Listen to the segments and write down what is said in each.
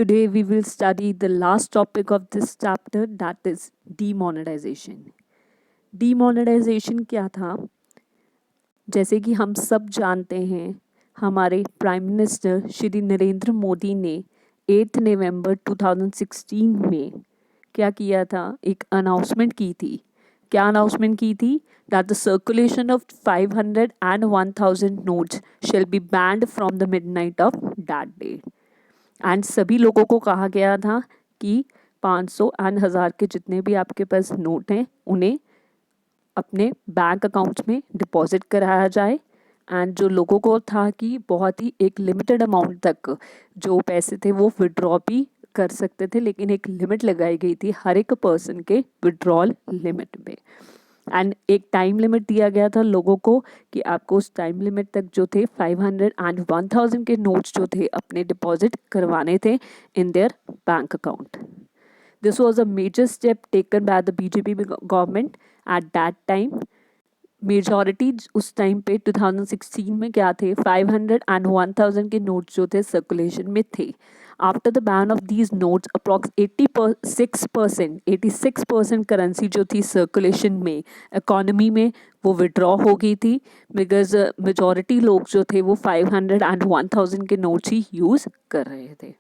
Today we will study the last topic of this chapter, that is demonetization. Demonetization क्या था? जैसे कि हम सब जानते हैं, हमारे प्राइम मिनिस्टर श्री नरेंद्र मोदी ने 8 नवंबर 2016 में क्या किया था? एक अनाउंसमेंट की थी. क्या अनाउंसमेंट की थी? That the circulation of 500 and 1000 notes shall be banned from the midnight of that day. And सभी लोगों को कहा गया था कि 500 एंड 1000 के जितने भी आपके पास नोट हैं उन्हें अपने बैंक अकाउंट्स में डिपॉजिट कराया जाए. एंड जो लोगों को था कि बहुत ही एक लिमिटेड अमाउंट तक जो पैसे थे वो विड्रॉ भी कर सकते थे, लेकिन एक लिमिट लगाई गई थी हर एक पर्सन के विड्रॉल लिमिट में. एंड एक टाइम लिमिट दिया गया था लोगों को कि आपको उस टाइम लिमिट तक जो थे 500 एंड 1000 के नोट्स जो थे अपने डिपॉजिट करवाने थे in their bank account. This was a major step taken by the BJP government at that time. Majority उस टाइम पे 2016 में क्या थे, 500 एंड 1000 के नोट्स जो थे सर्कुलेशन में थे. After the ban of these notes approx 86% currency जो थी सर्कुलेशन में इकोनॉमी में वो विड्रॉ हो गई थी, बिकॉज मेजॉरिटी लोग जो थे वो 500 एंड 1000 के नोट्स ही यूज़ कर रहे थे.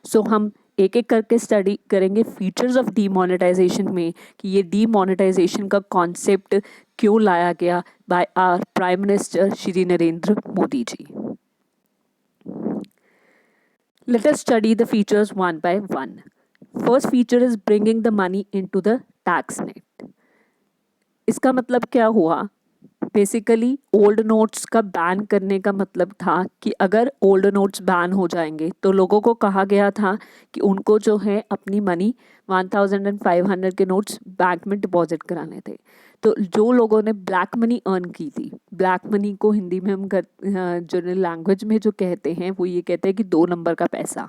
सो हम एक एक करके स्टडी करेंगे फीचर्स ऑफ डीमोनेटाइजेशन में कि ये डीमोनेटाइजेशन का कॉन्सेप्ट क्यों लाया गया by our prime minister Shri Narendra Modi ji. Let us study the features one by one. First feature is bringing the money into the tax net. इसका मतलब क्या हुआ? बेसिकली ओल्ड नोट्स का बैन करने का मतलब था कि अगर ओल्ड नोट्स बैन हो जाएंगे तो लोगों को कहा गया था कि उनको जो है अपनी मनी 1000 एंड 500 के नोट्स बैंक में डिपॉजिट कराने थे. तो जो लोगों ने ब्लैक मनी अर्न की थी, ब्लैक मनी को हिंदी में हम जनरल लैंग्वेज में जो कहते हैं वो ये कहते हैं कि 2 नंबर का पैसा.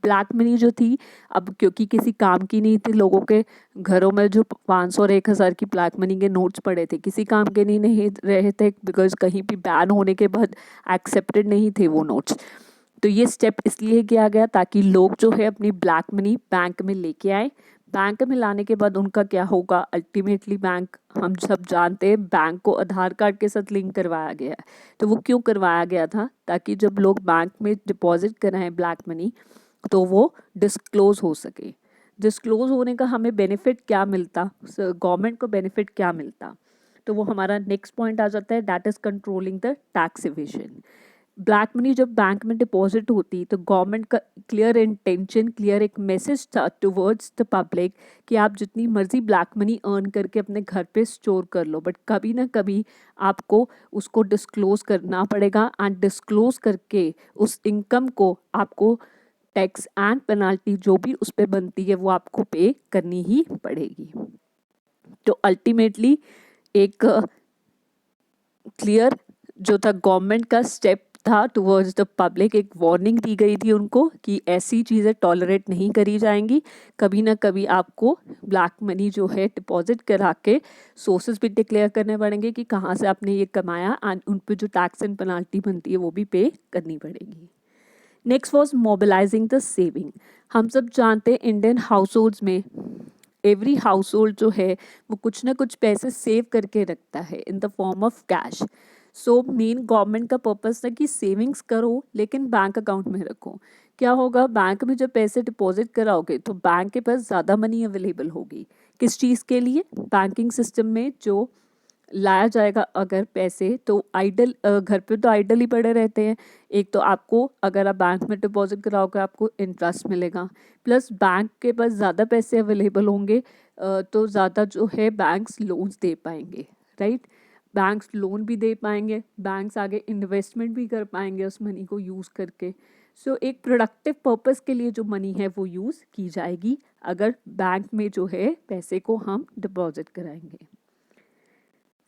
ब्लैक मनी जो थी, अब क्योंकि किसी काम की नहीं थी, लोगों के घरों में जो 500 और 1000 की ब्लैक मनी के नोट्स पड़े थे किसी काम के नहीं रहे थे, बिकॉज कहीं भी बैन होने के बाद एक्सेप्टेड नहीं थे वो नोट्स. तो ये स्टेप इसलिए किया गया ताकि लोग जो है अपनी ब्लैक मनी बैंक में लेके आए. बैंक में लाने के बाद उनका क्या होगा, अल्टीमेटली बैंक, हम सब जानते हैं बैंक को आधार कार्ड के साथ लिंक करवाया गया है. तो वो क्यों करवाया गया था? ताकि जब लोग बैंक में डिपॉजिट कराएं ब्लैक मनी तो वो डिस्क्लोज हो सके. डिस्क्लोज होने का हमें बेनिफिट क्या मिलता, गवर्नमेंट को बेनिफिट क्या मिलता? तो वो हमारा नेक्स्ट पॉइंट आ जाता है, that is controlling the tax evasion. Black money जब बैंक में डिपॉजिट होती तो गवर्नमेंट का क्लियर इंटेंशन, क्लियर एक मैसेज था टुवर्ड्स द पब्लिक कि आप जितनी मर्जी ब्लैक मनी अर्न करके अपने घर पे स्टोर कर लो, बट कभी ना कभी आपको उसको डिस्क्लोज करना पड़ेगा. एंड डिस्क्लोज करके उस इनकम को आपको टैक्स एंड पेनाल्टी जो भी उस पर बनती है वो आपको पे करनी ही पड़ेगी. तो अल्टीमेटली एक क्लियर जो था गवर्नमेंट का स्टेप था टुवर्ड्स द पब्लिक, एक वार्निंग दी गई थी उनको कि ऐसी चीज़ें टॉलरेट नहीं करी जाएंगी. कभी ना कभी आपको ब्लैक मनी जो है डिपॉजिट करा के सोर्सेज भी डिक्लेयर करने पड़ेंगे कि कहाँ से आपने ये कमाया, एंड उन पर जो टैक्स एंड पेनाल्टी बनती है वो भी पे करनी पड़ेगी. Next was mobilising the saving. हम सब जानते हैं इंडियन हाउस होल्ड्स में एवरी हाउस होल्ड जो है वो कुछ ना कुछ पैसे सेव करके रखता है in the form of cash. So main government का पर्पस था कि सेविंग्स करो लेकिन बैंक अकाउंट में रखो. क्या होगा, बैंक में जब पैसे डिपॉजिट कराओगे तो बैंक के पास ज़्यादा मनी अवेलेबल होगी. किस चीज़ के लिए? बैंकिंग सिस्टम में जो लाया जाएगा अगर पैसे, तो आइडल घर पे तो आइडल ही पड़े रहते हैं. एक तो आपको अगर आप बैंक में डिपॉजिट कराओगे आपको इंटरेस्ट मिलेगा, प्लस बैंक के पास ज़्यादा पैसे अवेलेबल होंगे, तो ज़्यादा जो है बैंक्स लोन्स दे पाएंगे, राइट. बैंक्स लोन भी दे पाएंगे, बैंक्स आगे इन्वेस्टमेंट भी कर पाएंगे उस मनी को यूज़ करके. सो एक प्रोडक्टिव पर्पस के लिए जो मनी है वो यूज़ की जाएगी अगर बैंक में जो है पैसे को हम डिपॉजिट कराएंगे.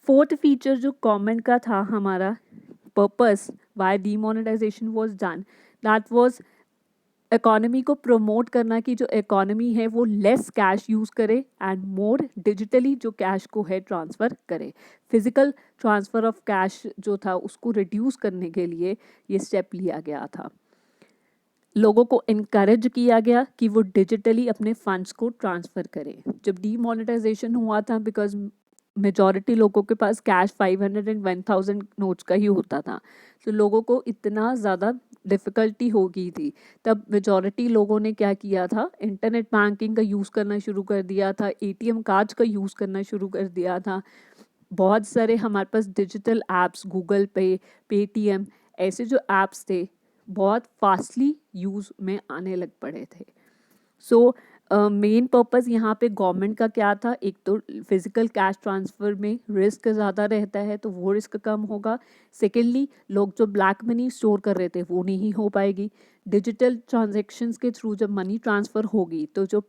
फोर्थ फीचर जो गवर्नमेंट का था, हमारा purpose why demonetization was done, that was economy को प्रमोट करना कि जो इकोनॉमी है वो लेस कैश यूज़ करे एंड मोर डिजिटली जो कैश को है ट्रांसफ़र करे. फिजिकल ट्रांसफ़र ऑफ कैश जो था उसको रिड्यूस करने के लिए ये स्टेप लिया गया था. लोगों को इनकरेज किया गया कि वो डिजिटली अपने फंड्स को ट्रांसफ़र करें। जब डीमोनेटाइजेशन हुआ था, बिकॉज मेजॉरिटी लोगों के पास कैश 500 एंड 1000 नोट्स का ही होता था, तो लोगों को इतना ज़्यादा डिफ़िकल्टी हो गई थी। तब मेजॉरिटी लोगों ने क्या किया था, इंटरनेट बैंकिंग का यूज़ करना शुरू कर दिया था, एटीएम कार्ड्स का यूज़ करना शुरू कर दिया था। बहुत सारे हमारे पास डिजिटल ऐप्स, गूगल पे, पेटीएम, ऐसे जो ऐप्स थे बहुत फास्टली यूज़ में आने लग पड़े थे। सो मेन पर्पस यहाँ पे गवर्नमेंट का क्या था, एक तो फिजिकल कैश ट्रांसफ़र में रिस्क ज़्यादा रहता है तो वो रिस्क कम होगा। सेकेंडली, लोग जो ब्लैक मनी स्टोर कर रहे थे वो नहीं हो पाएगी। डिजिटल ट्रांजैक्शंस के थ्रू जब मनी ट्रांसफ़र होगी तो जो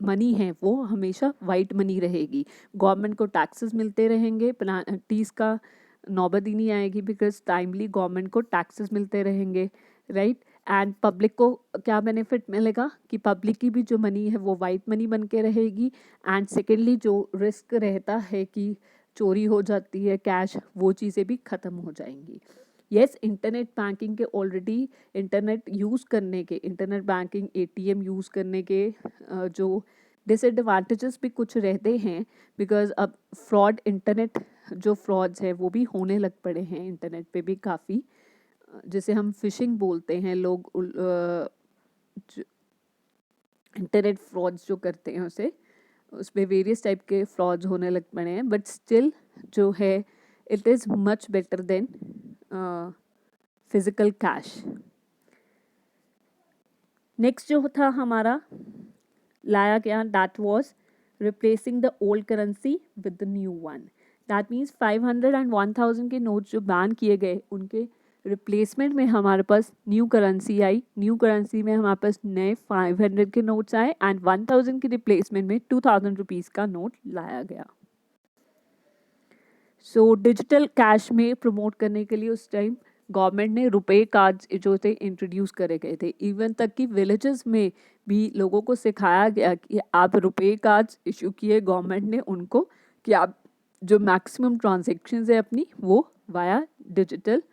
मनी है वो हमेशा वाइट मनी रहेगी। गवर्नमेंट को टैक्सेस मिलते रहेंगे, पेनल्टीज़ का नौबत ही नहीं आएगी, बिकॉज टाइमली गवर्नमेंट को टैक्सेस मिलते रहेंगे, राइट। एंड पब्लिक को क्या बेनिफिट मिलेगा कि पब्लिक की भी जो मनी है वो वाइट मनी बन के रहेगी। एंड सेकेंडली, जो रिस्क रहता है कि चोरी हो जाती है कैश, वो चीज़ें भी ख़त्म हो जाएंगी। यस, इंटरनेट बैंकिंग के ऑलरेडी इंटरनेट यूज़ करने के, इंटरनेट बैंकिंग एटीएम यूज़ करने के जो डिसएडवांटेजेस भी कुछ रहते हैं, बिकॉज अब फ्रॉड, इंटरनेट जो फ्रॉड्स है वो भी होने लग पड़े हैं इंटरनेट पे भी काफ़ी, जिसे हम फिशिंग बोलते हैं। लोग इंटरनेट फ्रॉड्स जो करते हैं उस पर वेरियस टाइप के फ्रॉड्स होने लग पड़े हैं, बट स्टिल जो है it is much better than physical cash. Next जो था हमारा लाया गया, that was replacing the old currency with the new one. That means 500 and 1000 के नोट्स जो बैन किए गए उनके रिप्लेसमेंट में हमारे पास न्यू करेंसी आई। न्यू करेंसी में हमारे पास नए 500 के नोट्स आए एंड 1000 के रिप्लेसमेंट में 2000 रुपीज़ का नोट लाया गया। सो डिजिटल कैश में प्रमोट करने के लिए उस टाइम गवर्नमेंट ने रुपए कार्ड्स जो थे इंट्रोड्यूस करे गए थे। इवन तक कि विलेजेस में भी लोगों को सिखाया गया कि आप रुपए कार्ड्स इशू किए गवर्नमेंट ने उनको, कि आप जो मैक्सिमम ट्रांजैक्शंस है अपनी वो वाया डिजिटल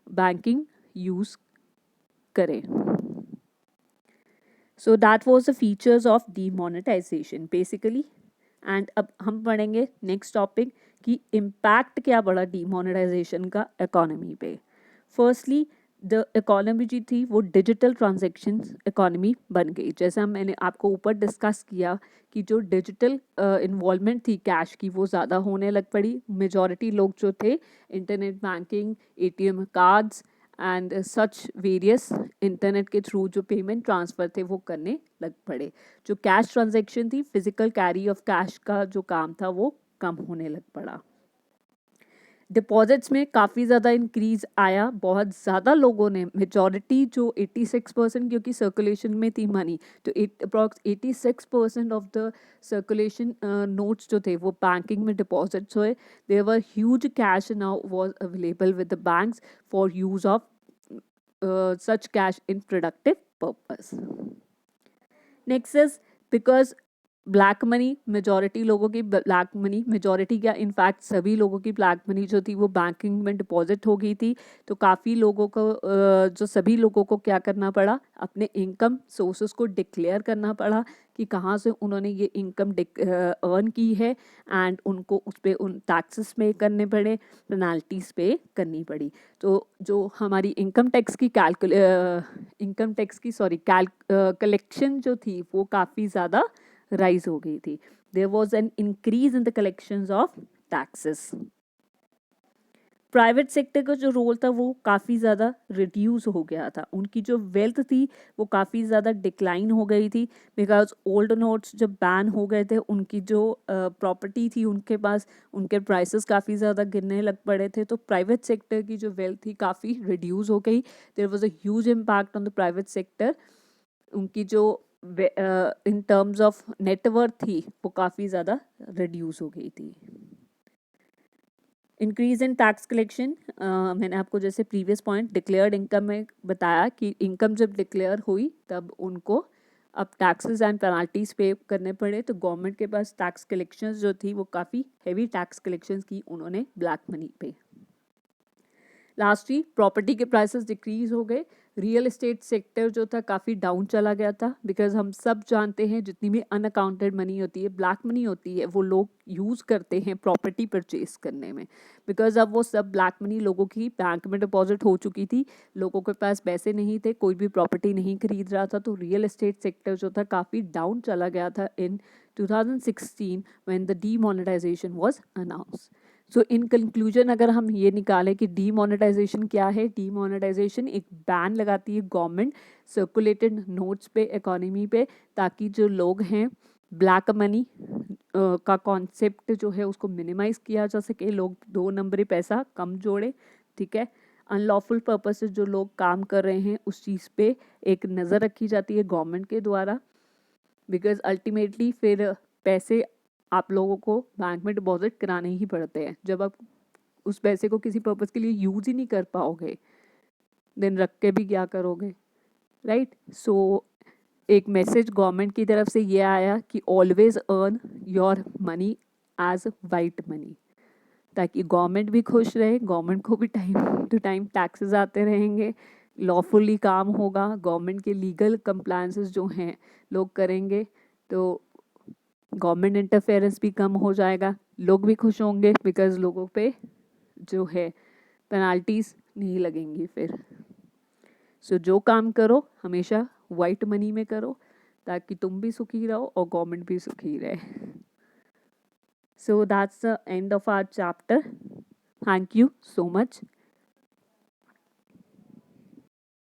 बैंकिंग यूज़ करें। So that was the features of demonetization basically. And अब हम पढ़ेंगे नेक्स्ट टॉपिक कि इम्पैक्ट क्या पड़ा डीमोनेटाइजेशन का इकोनॉमी पे। फर्स्टली, द इकोनॉमी जी थी वो डिजिटल ट्रांजैक्शन इकोनॉमी बन गई। जैसे मैंने आपको ऊपर डिस्कस किया कि जो डिजिटल इन्वॉल्वमेंट थी कैश की वो ज़्यादा होने लग पड़ी। मेजॉरिटी लोग जो थे internet banking, ATM cards and such various internet के थ्रू जो पेमेंट ट्रांसफ़र थे वो करने लग पड़े। जो कैश ट्रांजैक्शन थी, फिजिकल कैरी ऑफ कैश का जो काम था वो कम होने लग पड़ा। डिपॉजिट्स में काफ़ी ज़्यादा इंक्रीज आया। बहुत ज़्यादा लोगों ने, मेजॉरिटी जो 86%, क्योंकि सर्कुलेशन में थी मनी, तो approx 86% of the circulation notes जो थे वो बैंकिंग में डिपॉजिट्स हुए। There were huge cash now was available with the banks for use of such cash in productive purpose. Next is because black money, majority लोगों की black money, majority क्या in fact सभी लोगों की ब्लैक मनी जो थी वो बैंकिंग में डिपॉजिट हो गई थी। तो काफ़ी लोगों को जो सभी लोगों को क्या करना पड़ा, अपने इनकम सोर्सेस को डिक्लेयर करना पड़ा कि कहाँ से उन्होंने ये इनकम अर्न की है, एंड उनको उस पर उन टैक्सेस पे करने पड़े, पेनल्टीज पे करनी पड़ी। तो जो हमारी इनकम टैक्स की कलेक्शन जो थी वो काफ़ी ज़्यादा राइज हो गई थी। There was an increase in the collections of taxes. Private sector का जो रोल था वो काफ़ी ज़्यादा रिड्यूस हो गया था। उनकी जो वेल्थ थी वो काफ़ी ज़्यादा डिक्लाइन हो गई थी, बिकॉज ओल्ड नोट्स जब बैन हो गए थे उनकी जो प्रॉपर्टी थी उनके पास, उनके प्राइसेस काफ़ी ज़्यादा गिरने लग पड़े थे। तो प्राइवेट सेक्टर की जो वेल्थ थी काफ़ी रिड्यूस हो गई। There was a huge impact on the private sector. उनकी जो इन टर्म्स ऑफ नेटवर्थ थी वो काफ़ी ज़्यादा रिड्यूस हो गई थी। इंक्रीज इन टैक्स कलेक्शन, मैंने आपको जैसे प्रीवियस पॉइंट डिक्लेयर्ड इनकम में बताया कि इनकम जब डिक्लेयर हुई तब उनको अब टैक्सेस एंड पेनल्टीज पे करने पड़े। तो गवर्नमेंट के पास टैक्स कलेक्शंस जो थी वो काफ़ी हैवी टैक्स कलेक्शंस की उन्होंने ब्लैक मनी पे। लास्टली, प्रॉपर्टी के प्राइसेस डिक्रीज हो गए, रियल एस्टेट सेक्टर जो था काफ़ी डाउन चला गया था, बिकॉज हम सब जानते हैं जितनी भी अनअकाउंटेड मनी होती है, ब्लैक मनी होती है, वो लोग यूज़ करते हैं प्रॉपर्टी परचेज करने में। बिकॉज अब वो सब ब्लैक मनी लोगों की बैंक में डिपॉजिट हो चुकी थी, लोगों के पास पैसे नहीं थे, कोई भी प्रॉपर्टी नहीं खरीद रहा था, तो रियल एस्टेट सेक्टर जो था काफ़ी डाउन चला गया था इन 2016 when the demonetization was announced. So in conclusion अगर हम ये निकालें कि डीमोनेटाइजेशन क्या है, डीमोनेटाइजेशन एक बैन लगाती है गवर्नमेंट सर्कुलेटेड नोट्स पे, इकोनॉमी पे, ताकि जो लोग हैं ब्लैक मनी का कॉन्सेप्ट जो है उसको मिनिमाइज किया जा सके, लोग दो नंबरी पैसा कम जोड़े, ठीक है। अनलॉफुल पर्पस से जो लोग काम कर रहे हैं उस चीज़ पे एक नज़र रखी जाती है गवर्नमेंट के द्वारा, बिकॉज अल्टीमेटली फिर पैसे आप लोगों को बैंक में डिपॉजिट कराने ही पड़ते हैं। जब आप उस पैसे को किसी पर्पज़ के लिए यूज़ ही नहीं कर पाओगे, देन रख के भी क्या करोगे, राइट। सो एक मैसेज गवर्नमेंट की तरफ से ये आया कि always earn your money as white money, ताकि गवर्नमेंट भी खुश रहे, गवर्नमेंट को भी टाइम टू टाइम टैक्सेस आते रहेंगे, लॉफुली काम होगा, गवर्नमेंट के लीगल कंप्लायंसेस जो हैं लोग करेंगे, तो गवर्नमेंट इंटरफेरेंस भी कम हो जाएगा, लोग भी खुश होंगे, बिकॉज लोगों पे जो है पेनाल्टीज नहीं लगेंगी फिर। सो जो काम करो हमेशा वाइट मनी में करो, ताकि तुम भी सुखी रहो और गवर्नमेंट भी सुखी रहे। So that's the end of our chapter. Thank you so much.